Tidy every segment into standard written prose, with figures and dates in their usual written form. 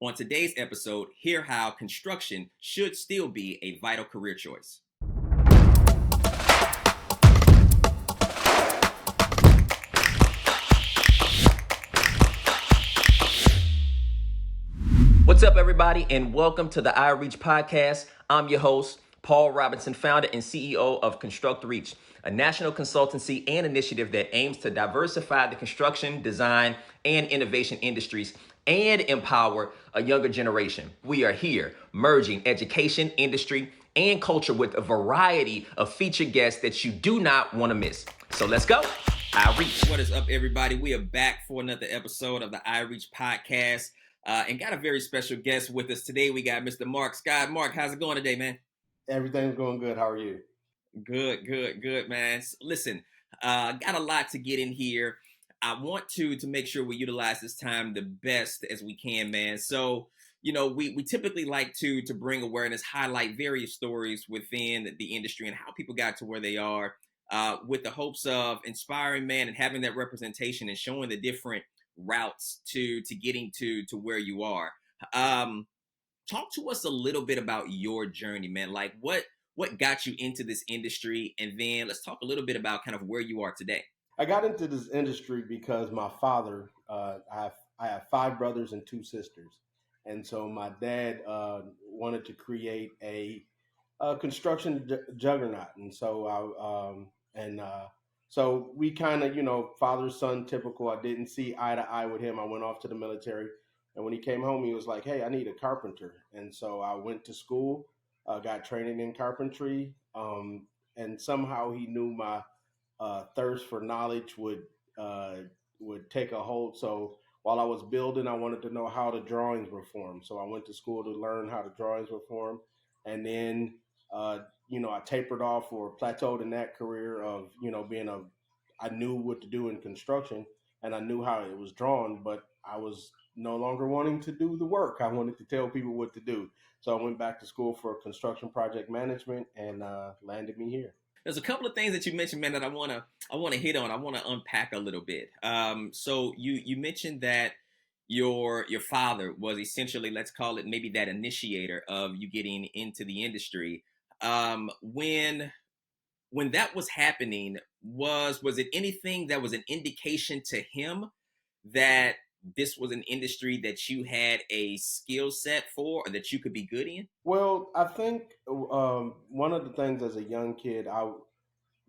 On today's episode, hear how construction should still be a vital career choice. What's up, everybody, and welcome to the iReach podcast. I'm your host, Paul Robinson, founder and CEO of ConstructReach, a national consultancy and initiative that aims to diversify the construction, design, and innovation industries and empower a younger generation. We are here merging education, industry, and culture with a variety of featured guests that you do not want to miss. So let's go. iReach. What is up, everybody? We are back for another episode of the iReach podcast. And got a very special guest with us today. We got Mr. Mark Scott. Mark, how's it going today, man? Everything's going good. How are you? Good, man. Listen, got a lot to get in here. I want to make sure we utilize this time the best as we can, man. So, we typically like to bring awareness, highlight various stories within the industry and how people got to where they are, with the hopes of inspiring, man, and having that representation and showing the different routes to getting to where you are. Talk to us a little bit about your journey, man. Like what got you into this industry, and then let's talk a little bit about kind of where you are today. I got into this industry because my father, I have five brothers and two sisters, and so my dad wanted to create a construction juggernaut, and so we kind of, father son typical. I didn't see eye to eye with him. I went off to the military, and when he came home, he was like, "Hey, I need a carpenter," and so I went to school, got training in carpentry, and somehow he knew my thirst for knowledge would take a hold. So while I was building, I wanted to know how the drawings were formed. So I went to school to learn how the drawings were formed, and then I tapered off or plateaued in that career of I knew what to do in construction and I knew how it was drawn, but I was no longer wanting to do the work. I wanted to tell people what to do. So I went back to school for construction project management and landed me here. There's a couple of things that you mentioned, man, that I wanna hit on. I wanna unpack a little bit. So you mentioned that your father was essentially, let's call it, maybe that initiator of you getting into the industry. When that was happening, was it anything that was an indication to him that this was an industry that you had a skill set for or that you could be good in? Well, I think one of the things as a young kid,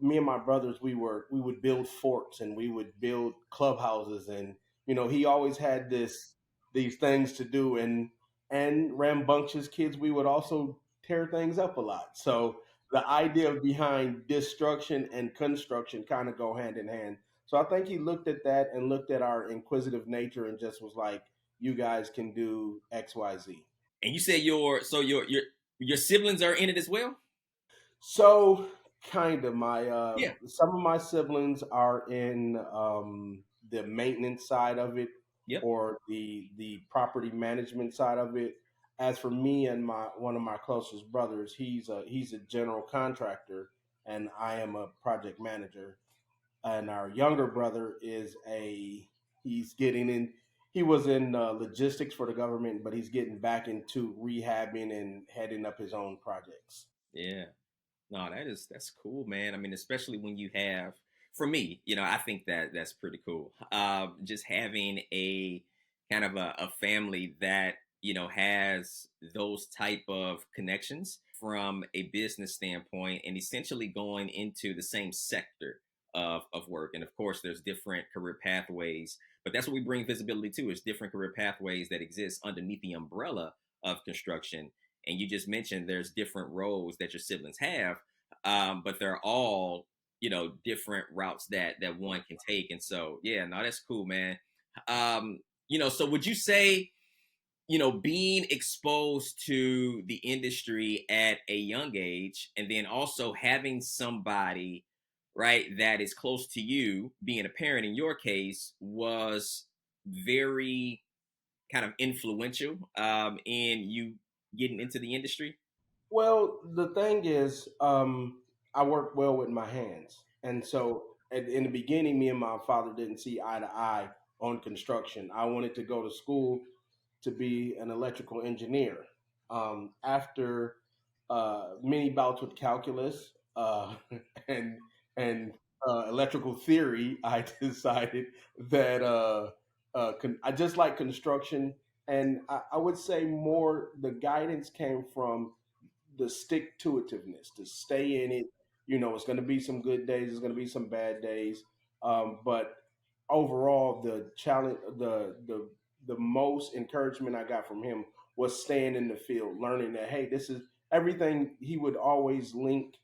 me and my brothers, we would build forts and we would build clubhouses, and he always had these things to do, and rambunctious kids, we would also tear things up a lot. So the idea behind destruction and construction kind of go hand in hand. So I think he looked at that and looked at our inquisitive nature and just was like, "You guys can do XYZ." And you said your siblings are in it as well? So kind of my Yeah. some of my siblings are in the maintenance side of it Yep. or the property management side of it. As for me and my one of my closest brothers, he's a general contractor and I am a project manager. And our younger brother he's getting in. He was in logistics for the government, but he's getting back into rehabbing and heading up his own projects. Yeah. No, that's cool, man. I mean, especially when you have, for me, I think that that's pretty cool. Just having a kind of a family that has those type of connections from a business standpoint, and essentially going into the same sector of work. And of course, there's different career pathways, but that's what we bring visibility to, is different career pathways that exist underneath the umbrella of construction. And you just mentioned there's different roles that your siblings have, but they're all different routes that one can take. And so yeah, no, that's cool, man. So would you say being exposed to the industry at a young age, and then also having somebody, right, that is close to you, being a parent in your case, was very kind of influential in you getting into the industry? Well, the thing is, I work well with my hands, and so in the beginning, me and my father didn't see eye to eye on construction. I wanted to go to school to be an electrical engineer. After many bouts with calculus and and electrical theory, I decided that I just like construction, and I would say more the guidance came from the stick to itiveness, to stay in it. You know, it's going to be some good days, it's going to be some bad days, but overall, the challenge, the most encouragement I got from him was staying in the field, learning that hey, this is everything. He would always link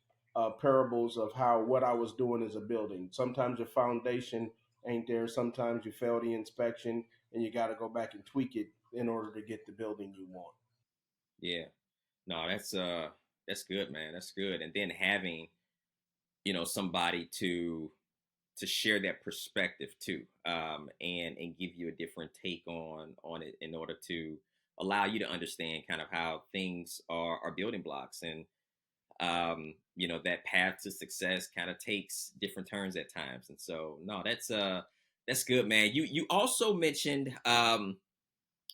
parables of how what I was doing is a building. Sometimes your foundation ain't there. Sometimes you fail the inspection, and you got to go back and tweak it in order to get the building you want. Yeah. No, that's good, man. That's good. And then having, somebody to share that perspective too, and give you a different take on it in order to allow you to understand kind of how things are building blocks, and that path to success kind of takes different turns at times. And so no, that's good, man. You also mentioned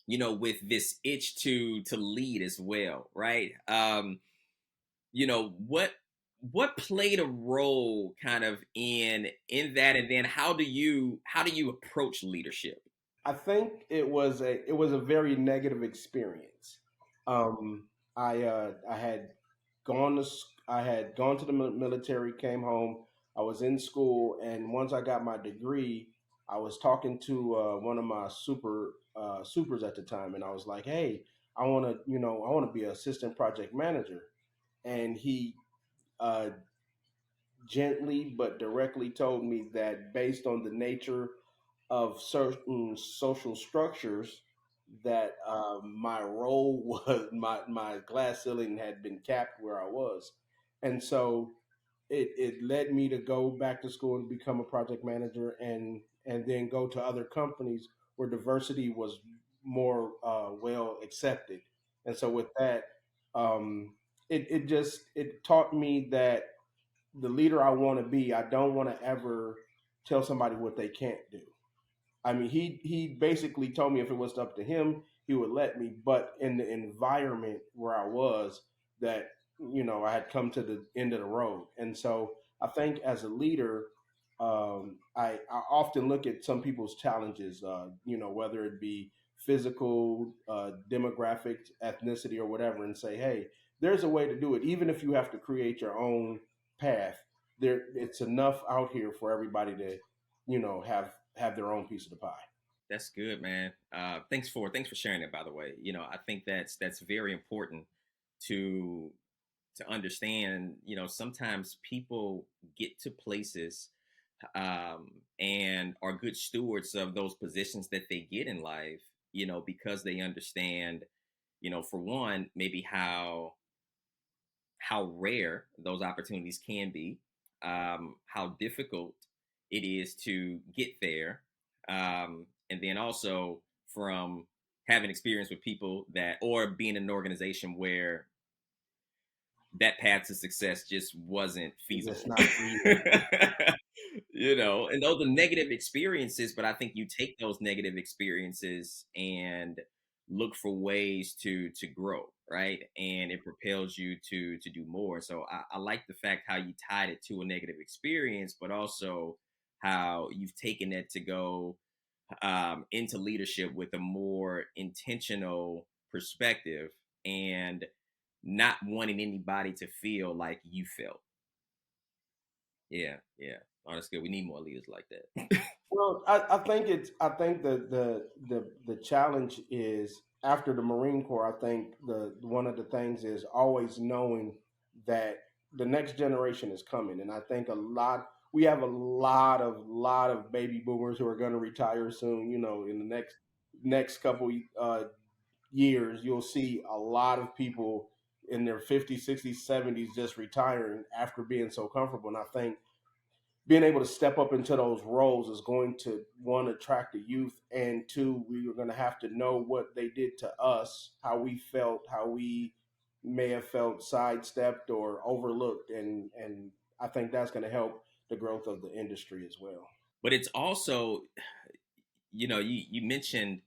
with this itch to lead as well, right? What played a role kind of in that, and then how do you approach leadership? I think it was a very negative experience. Um, I had I had gone to the military, came home. I was in school, and once I got my degree, I was talking to one of my supers at the time, and I was like, "Hey, I want to be an assistant project manager." And he uh, gently but directly told me that based on the nature of certain social structures, that my role was my glass ceiling had been capped where I was, and so it led me to go back to school and become a project manager, and then go to other companies where diversity was more well accepted. And so with that, it taught me that the leader I want to be, I don't want to ever tell somebody what they can't do. I mean, he basically told me if it was up to him, he would let me. But in the environment where I was, that I had come to the end of the road, and so I think as a leader, I often look at some people's challenges, whether it be physical, demographic, ethnicity, or whatever, and say, hey, there's a way to do it, even if you have to create your own path. It's enough out here for everybody to, have their own piece of the pie. That's good, man. Thanks for sharing it, by the way. I think that's very important to to understand. Sometimes people get to places, and are good stewards of those positions that they get in life, because they understand, for one, maybe how rare those opportunities can be, how difficult it is to get there, and then also from having experience with people that, or being in an organization where that path to success just wasn't It's just feasible. not real. And those are negative experiences, but I think you take those negative experiences and look for ways to grow, right? And it propels you to do more. So I like the fact how you tied it to a negative experience, but also how you've taken it to go, into leadership with a more intentional perspective, and not wanting anybody to feel like you felt. Yeah, yeah. Oh, that's good. We need more leaders like that. Well, I think the challenge is after the Marine Corps. I think the one of the things is always knowing that the next generation is coming, and I think we have a lot of baby boomers who are going to retire soon. In the next couple years, you'll see a lot of people in their 50s, 60s, 70s just retiring after being so comfortable. And I think being able to step up into those roles is going to, one, attract the youth, and two, we are going to have to know what they did to us, how we felt, how we may have felt sidestepped or overlooked, and I think that's going to help the growth of the industry as well. But it's also, you mentioned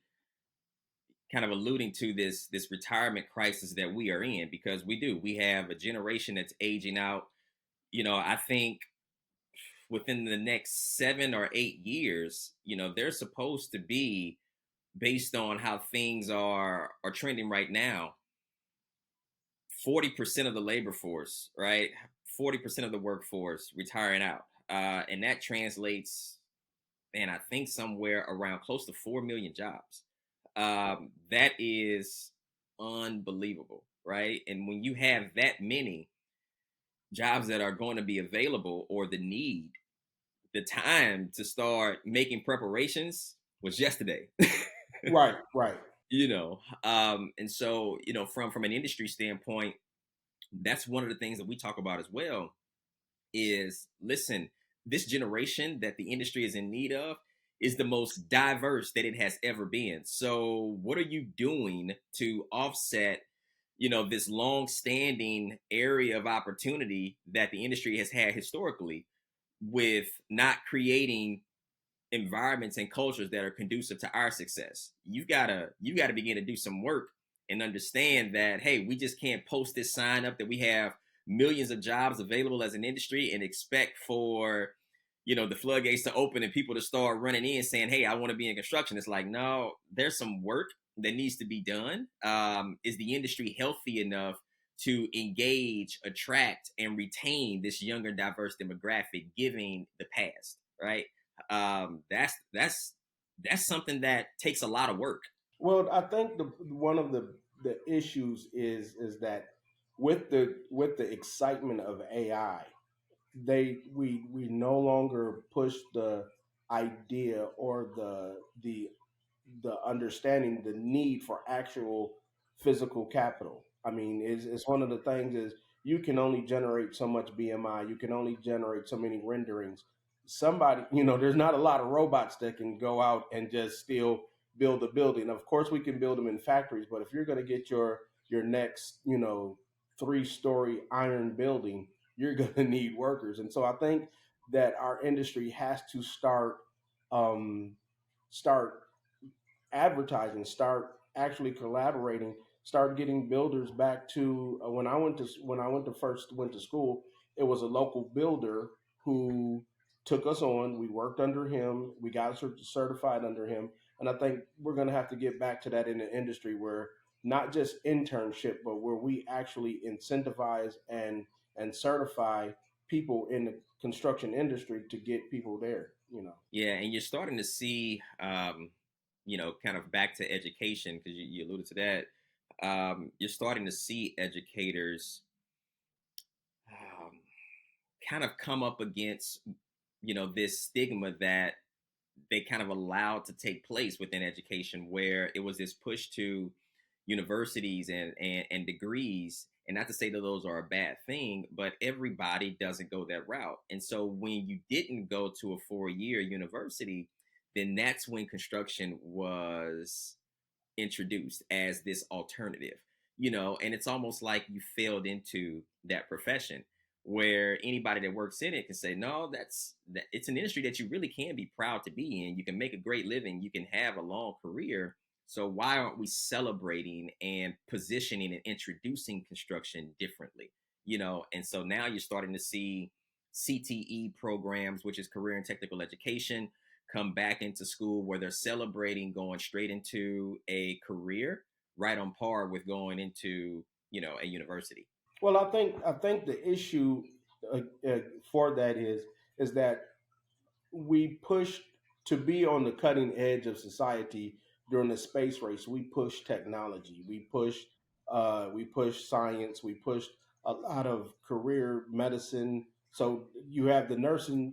kind of alluding to this retirement crisis that we are in, because we have a generation that's aging out. I think within the next 7 or 8 years, they're supposed to be, based on how things are trending right now, 40% of the labor force, right? 40% of the workforce retiring out. And that translates, and I think somewhere around close to 4 million jobs. That is unbelievable, right? And when you have that many jobs that are going to be available, or the need, the time to start making preparations was yesterday. Right, right. And so, from an industry standpoint, that's one of the things that we talk about as well. Is, listen, this generation that the industry is in need of is the most diverse that it has ever been. So what are you doing to offset, this long standing area of opportunity that the industry has had historically, with not creating environments and cultures that are conducive to our success? You gotta begin to do some work and understand that, hey, we just can't post this sign up that we have millions of jobs available as an industry and expect for the floodgates to open and people to start running in saying, hey, I want to be in construction. It's like, no, there's some work that needs to be done. Is the industry healthy enough to engage, attract, and retain this younger, diverse demographic, given the past, right? That's something that takes a lot of work. Well, I think one of the issues is that with the excitement of AI, we no longer push the idea or the understanding the need for actual physical capital. I mean, it's one of the things is you can only generate so much BMI, you can only generate so many renderings. Somebody, there's not a lot of robots that can go out and just still build a building. Of course, we can build them in factories, but if you're going to get your next, 3-story iron building, you're going to need workers. And so I think that our industry has to start advertising, start actually collaborating, start getting builders back to when I first went to school. It was a local builder who took us on. We worked under him. We got certified under him, and I think we're going to have to get back to that in the industry where not just internship, but where we actually incentivize and certify people in the construction industry to get people there. Yeah, and you're starting to see, kind of back to education, because you alluded to that. You're starting to see educators um, kind of come up against, this stigma that they kind of allowed to take place within education, where it was this push to universities and degrees. And not to say that those are a bad thing, but everybody doesn't go that route. And so when you didn't go to a 4-year university, then that's when construction was introduced as this alternative, and it's almost like you failed into that profession, where anybody that works in it can say, no, that it's an industry that you really can be proud to be in. You can make a great living, you can have a long career. So why aren't we celebrating and positioning and introducing construction differently? And so now you're starting to see CTE programs, which is career and technical education, come back into school, where they're celebrating going straight into a career, right on par with going into a university. Well, I think the issue uh, uh, for that is that we push to be on the cutting edge of society during the space race. We push technology. We push science. We push a lot of career medicine. So you have the nursing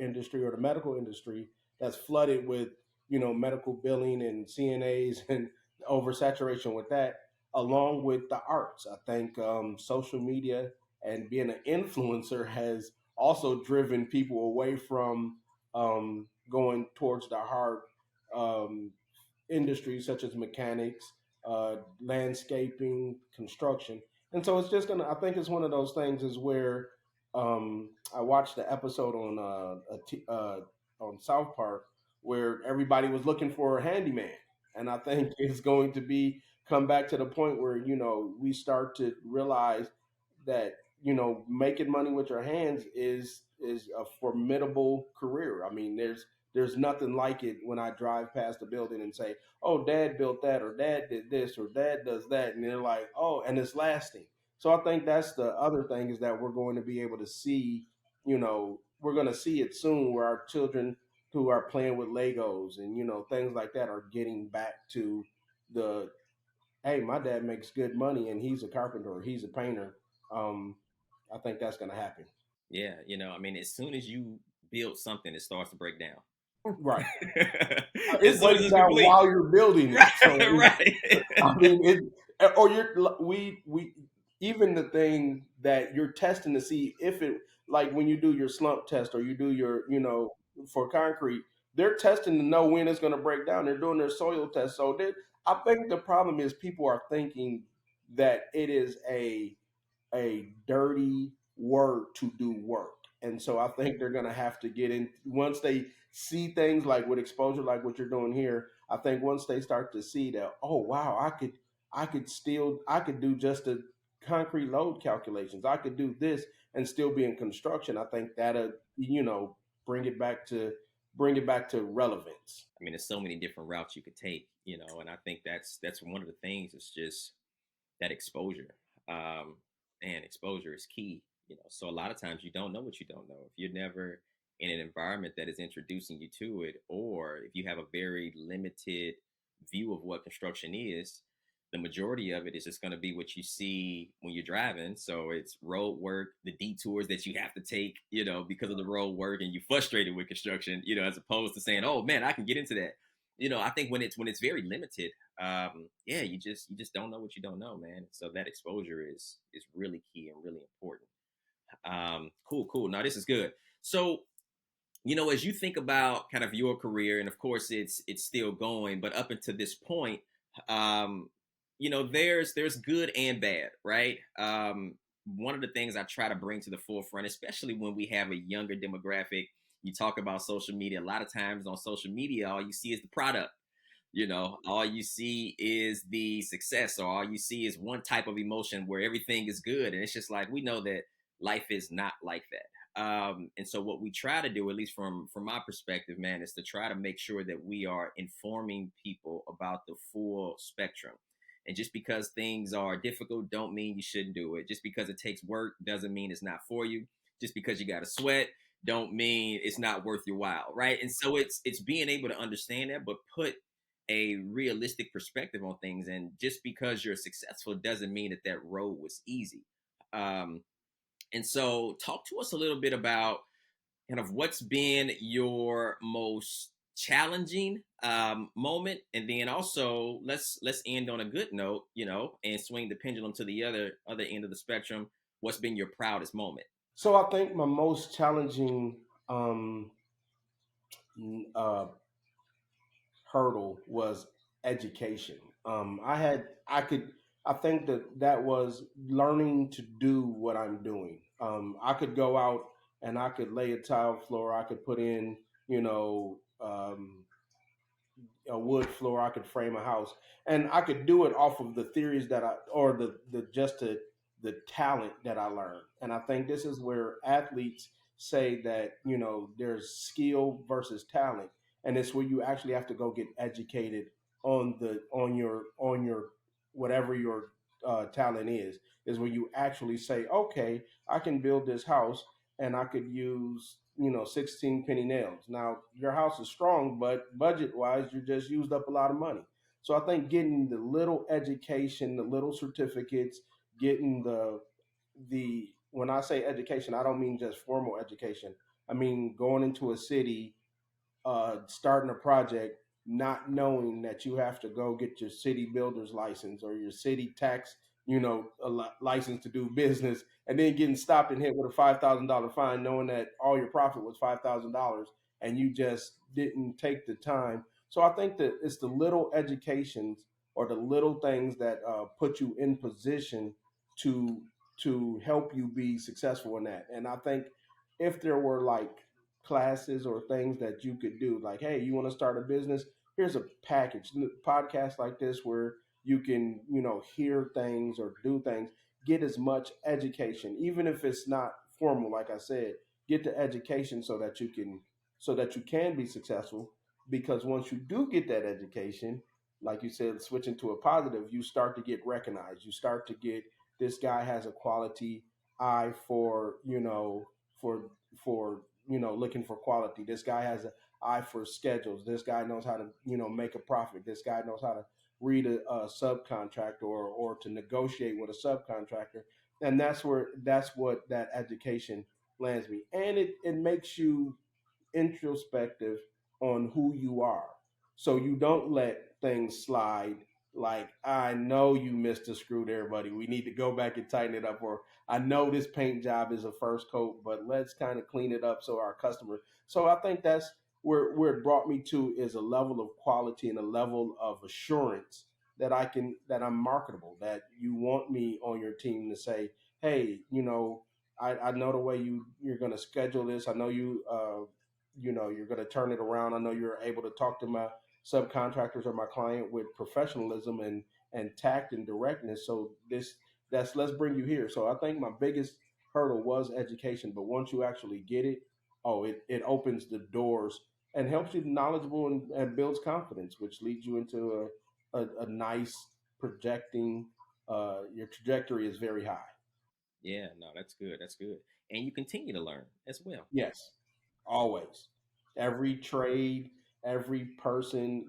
industry or the medical industry that's flooded with medical billing and CNAs and oversaturation with that, along with the arts. I think social media and being an influencer has also driven people away from going towards the hard um, industries such as mechanics, landscaping, construction. And so it's just gonna. I think it's one of those things is where I watched the episode on South Park where everybody was looking for a handyman, And I think it's going to be come back to the point where, we start to realize that, making money with your hands is a formidable career. I mean, there's nothing like it when I drive past a building and say, "Oh, Dad built that," or "Dad did this," or "Dad does that," and they're like, "Oh," and it's lasting. So I think that's the other thing, is that we're going to be able to see, we're going to see it soon, where our children who are playing with Legos and, things like that are getting back to the, hey, my dad makes good money and he's a carpenter or he's a painter. Um, I think that's going to happen. Yeah, I mean, as soon as you build something, it starts to break down. Right. As It soon as breaks it's down complete. while you're building it. So Right. I mean, or we even the thing that you're testing to see if it, like when you do your slump test or you do your, for concrete, they're testing to know when it's going to break down. They're doing their soil test. So I think the problem is people are thinking that it is a dirty word to do work. And so I think they're going to have to get in once they see things like with exposure, like what you're doing here. I think once they start to see that, oh wow, I could do just the concrete load calculations. I could do this and still be in construction. I think that'll, bring it back to relevance. I mean, there's so many different routes you could take, and I think that's one of the things. It's just that exposure. Um, and exposure is key. So a lot of times you don't know what you don't know if you're never in an environment that is introducing you to it, or if you have a very limited view of what construction is. The majority of it is just going to be what you see when you're driving. So it's road work, the detours that you have to take, because of the road work, and you're frustrated with construction, as opposed to saying, "Oh man, I can get into that." I think when it's very limited, yeah, you just don't know what you don't know, man. So that exposure is really key and really important. Cool, cool. Now this is good. So as you think about kind of your career, and of course it's still going, but up until this point, um, there's good and bad, right? One of the things I try to bring to the forefront, especially when we have a younger demographic, you talk about social media. A lot of times on social media, all you see is the product. All you see is the success, or all you see is one type of emotion where everything is good, and it's just like, we know that life is not like that. And so what we try to do, at least from my perspective, man, is to try to make sure that we are informing people about the full spectrum. And just because things are difficult don't mean you shouldn't do it. Just because it takes work doesn't mean it's not for you. Just because you got to sweat don't mean it's not worth your while, right? And so it's being able to understand that, but put a realistic perspective on things. And just because you're successful doesn't mean that that road was easy. Um, and so, talk to us a little bit about kind of what's been your most challenging moment, and then also let's end on a good note, and swing the pendulum to the other end of the spectrum. What's been your proudest moment? So I think my most challenging um, uh, hurdle was education. I think that was learning to do what I'm doing. I could go out and I could lay a tile floor. I could put in, a wood floor. I could frame a house, and I could do it off of the theories that or the talent that I learned. And I think this is where athletes say that, there's skill versus talent, and it's where you actually have to go get educated on your whatever your talent is where you actually say, okay, I can build this house and I could use, 16 penny nails. Now your house is strong, but budget wise, you just used up a lot of money. So I think getting the little education, the little certificates, getting the when I say education, I don't mean just formal education. I mean going into a city, starting a project, not knowing that you have to go get your city builder's license or your city tax, license to do business, and then getting stopped and hit with a $5,000 fine, knowing that all your profit was $5,000 and you just didn't take the time. So I think that it's the little educations or the little things that put you in position to help you be successful in that. And I think if there were like classes or things that you could do, like, hey, you want to start a business, here's a package podcast like this where you can, hear things or do things, get as much education, even if it's not formal. Like I said, get the education so that you can be successful. Because once you do get that education, like you said, switching to a positive, you start to get recognized. You start to get, this guy has a quality eye for, for looking for quality. This guy has an eye for schedules. This guy knows how to, make a profit. This guy knows how to read a subcontractor, or to negotiate with a subcontractor. And that's what that education lands me. And it makes you introspective on who you are. So you don't let things slide, like, I know you missed a screw there, buddy. We need to go back and tighten it up. Or, I know this paint job is a first coat, but let's kind of clean it up so our customer. So I think that's where it brought me to, is a level of quality and a level of assurance that I'm marketable, that you want me on your team to say, hey, I know the way you're going to schedule this. I know you're going to turn it around. I know you're able to talk to my subcontractors or my client with professionalism and tact and directness. So let's bring you here. So I think my biggest hurdle was education, but once you actually get it, it opens the doors and helps you knowledgeable, and builds confidence, which leads you into a nice projecting. Your trajectory is very high. Yeah, no, that's good. That's good. And you continue to learn as well. Yes, always. Every trade, every person,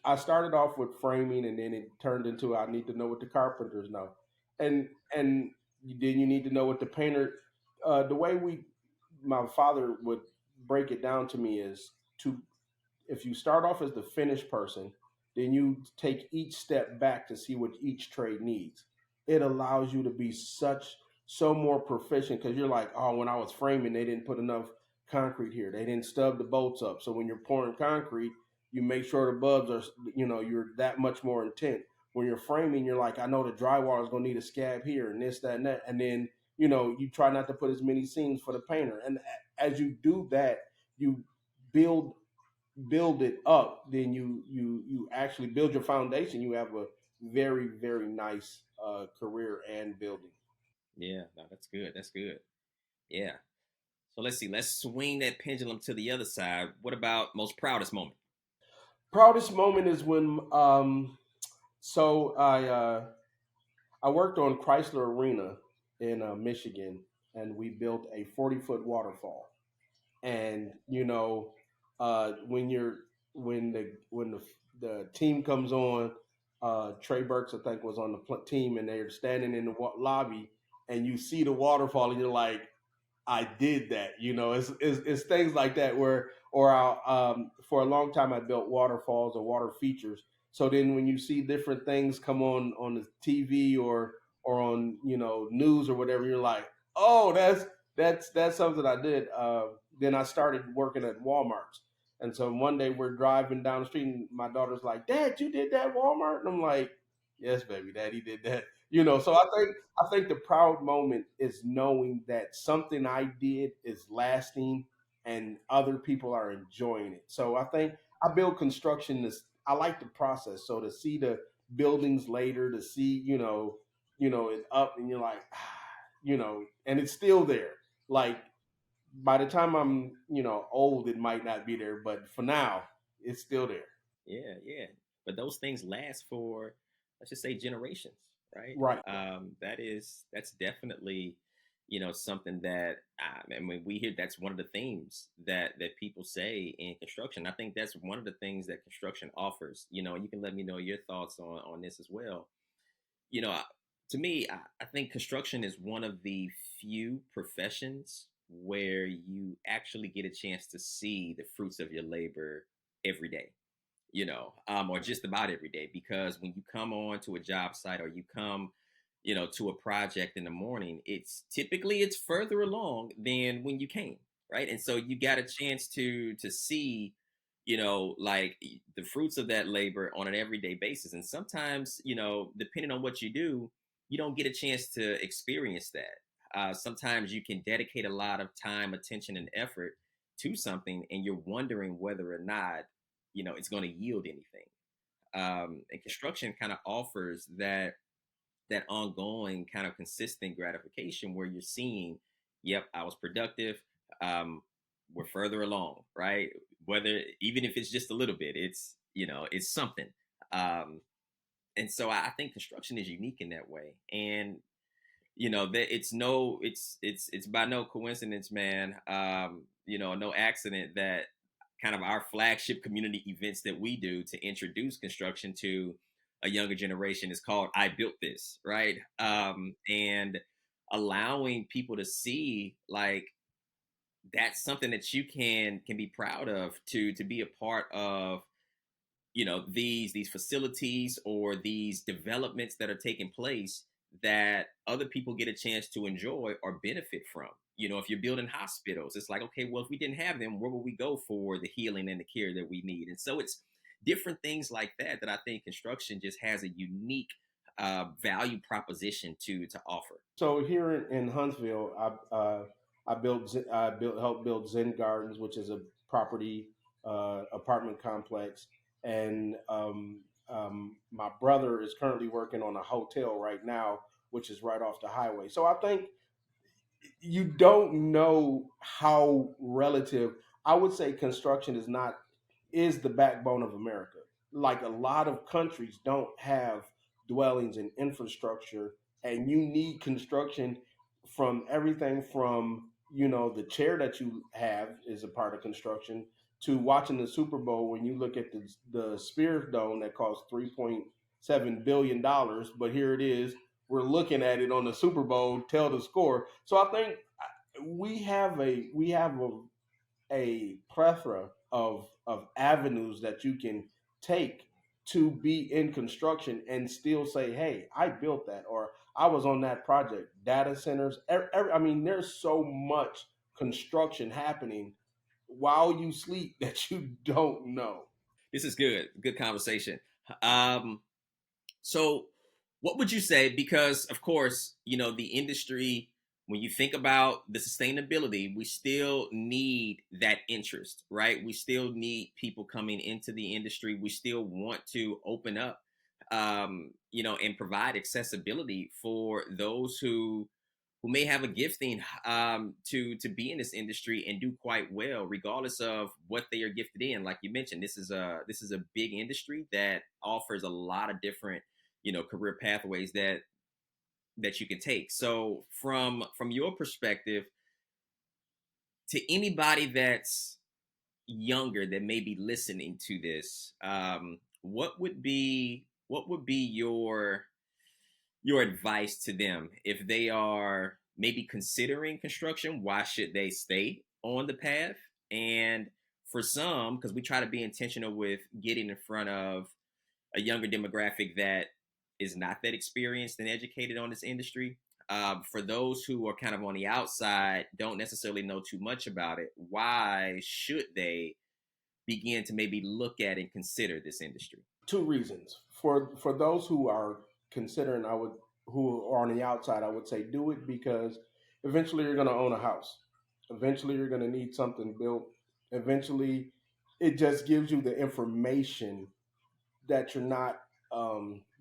I started off with framing, and then it turned into, I need to know what the carpenters know, and then you need to know what the painter. The way my father would break it down to me is, to if you start off as the finished person, then you take each step back to see what each trade needs. It allows you to be so more proficient, because you're like, oh, when I was framing, they didn't put enough concrete here. They didn't stub the bolts up. So when you're pouring concrete, you make sure the bulbs are, you're that much more intent. When you're framing, you're like, I know the drywall is going to need a scab here, and this, that, and that. And then, you try not to put as many seams for the painter. And as you do that, you build it up, then you actually build your foundation. You have a very, very nice career and building. Yeah, no, that's good. That's good. Yeah. So let's see. Let's swing that pendulum to the other side. What about most proudest moment? Proudest moment is when so I worked on Chrysler Arena in Michigan, and we built a 40-foot waterfall. And when the team comes on, Trey Burks, I think, was on the team, and they're standing in the lobby, and you see the waterfall, and you're like, I did that. It's things like that where, or for a long time, I built waterfalls or water features. So then when you see different things come on the TV, or on, news or whatever, you're like, oh, that's something I did. Then I started working at Walmart's. And so one day we're driving down the street, and my daughter's like, Dad, you did that at Walmart? And I'm like, yes, baby, Daddy did that. So I think the proud moment is knowing that something I did is lasting, and other people are enjoying it. So I think I build construction. I like the process. So to see the buildings later, to see, it up, and you're like, and it's still there. Like, by the time I'm, old, it might not be there, but for now, it's still there. Yeah, yeah. But those things last for, let's just say, generations, right? Right. That's definitely, something that I mean, we hear that's one of the themes that people say in construction. I think that's one of the things that construction offers. And you can let me know your thoughts on this as well. You know, to me, I think construction is one of the few professions where you actually get a chance to see the fruits of your labor every day, or just about every day. Because when you come on to a job site, or you come, to a project in the morning, it's further along than when you came, right? And so you got a chance to see, like the fruits of that labor on an everyday basis. And sometimes, depending on what you do, you don't get a chance to experience that. Sometimes you can dedicate a lot of time, attention, and effort to something, and you're wondering whether or not, it's going to yield anything. And construction kind of offers that ongoing kind of consistent gratification where you're seeing, yep, I was productive. Um, we're further along, right? Whether even if it's just a little bit, it's something. Um, and so I think construction is unique in that way. And that it's by no coincidence, man. No accident that kind of our flagship community events that we do to introduce construction to a younger generation is called I Built This, right? And allowing people to see like that's something that you can be proud of, to be a part of, these facilities or these developments that are taking place that other people get a chance to enjoy or benefit from. If you're building hospitals, it's like, okay, well, if we didn't have them, where would we go for the healing and the care that we need? And so it's different things like that I think construction just has a unique value proposition to offer. So here in Huntsville, I helped build Zen Gardens, which is a property apartment complex, and my brother is currently working on a hotel right now, which is right off the highway. So I think you don't know how relative. I would say construction is the backbone of America. Like a lot of countries don't have dwellings and infrastructure, and you need construction from everything from the chair that you have is a part of construction to watching the Super Bowl when you look at the Spears Dome that costs $3.7 billion, but here it is. We're looking at it on the Super Bowl, tell the score. So I think we have a plethora of avenues that you can take to be in construction and still say, "Hey, I built that," or "I was on that project." Data centers. I mean, there's so much construction happening while you sleep that you don't know. This is good conversation. um, So, what would you say? Because, of course, the industry, when you think about the sustainability, we still need that interest, right? We still need people coming into the industry. We still want to open up, and provide accessibility for those who may have a gifting to be in this industry and do quite well, regardless of what they are gifted in. Like you mentioned, this is a big industry that offers a lot of different career pathways that you can take. So from your perspective, to anybody that's younger that may be listening to this, what would be your advice to them if they are maybe considering construction? Why should they stay on the path? And for some, because we try to be intentional with getting in front of a younger demographic that is not that experienced and educated on this industry. For those who are kind of on the outside, don't necessarily know too much about it, why should they begin to maybe look at and consider this industry? Two reasons for those who are considering. Who are on the outside, I would say do it because eventually you're going to own a house. Eventually you're going to need something built. Eventually it just gives you the information that you're not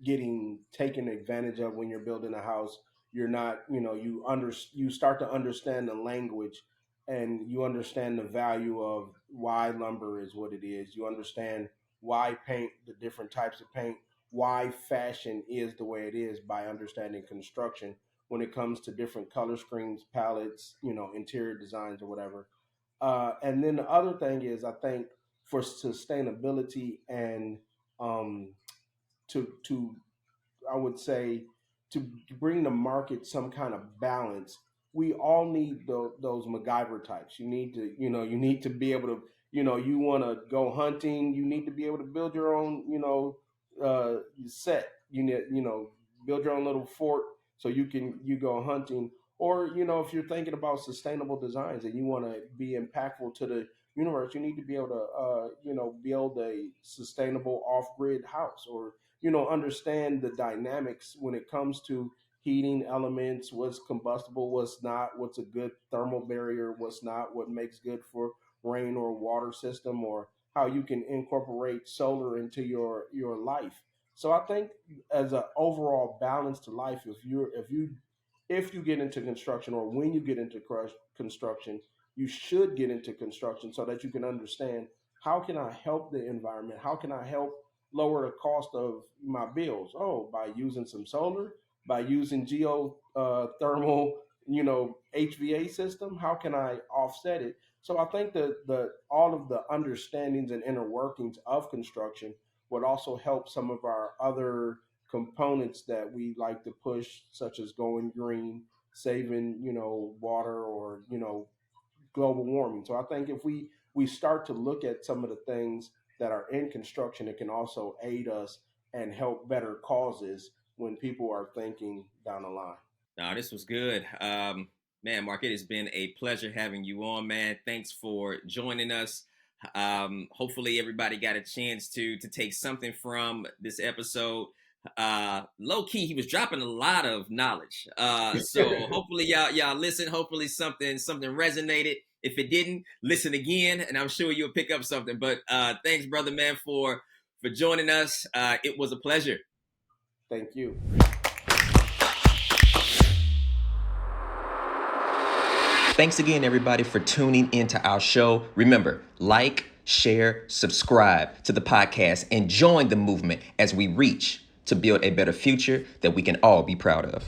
getting taken advantage of when you're building a house. You're not, you start to understand the language, and you understand the value of why lumber is what it is. You understand why paint, the different types of paint, why fashion is the way it is by understanding construction when it comes to different color schemes, palettes, interior designs or whatever. And then the other thing is, I think for sustainability and um, to I would say to bring the market some kind of balance. We all need those MacGyver types. You need to be able to, you want to go hunting. You need to be able to build your own, set. Build your own little fort so you go hunting. Or if you're thinking about sustainable designs and you want to be impactful to the universe, you need to be able to, build a sustainable off-grid house, or understand the dynamics when it comes to heating elements, what's combustible, what's not, what's a good thermal barrier, what's not, what makes good for rain or water system, or how you can incorporate solar into your life. So I think as an overall balance to life, if you get into construction, or when you get into construction, you should get into construction so that you can understand, how can I help the environment? How can I help lower the cost of my bills? Oh, by using some solar, by using geothermal, HVA system. How can I offset it? So I think that the all of the understandings and inner workings of construction would also help some of our other components that we like to push, such as going green, saving, water, or, global warming. So I think if we start to look at some of the things that are in construction, it can also aid us and help better causes when people are thinking down the line. No, this was good. Man, Mark, it has been a pleasure having you on, man. Thanks for joining us. Hopefully everybody got a chance to take something from this episode. Low key, he was dropping a lot of knowledge. So hopefully y'all listen. Hopefully something resonated. If it didn't, listen again, and I'm sure you'll pick up something. But thanks, brother, man, for joining us. It was a pleasure. Thank you. Thanks again, everybody, for tuning into our show. Remember, like, share, subscribe to the podcast, and join the movement as we reach to build a better future that we can all be proud of.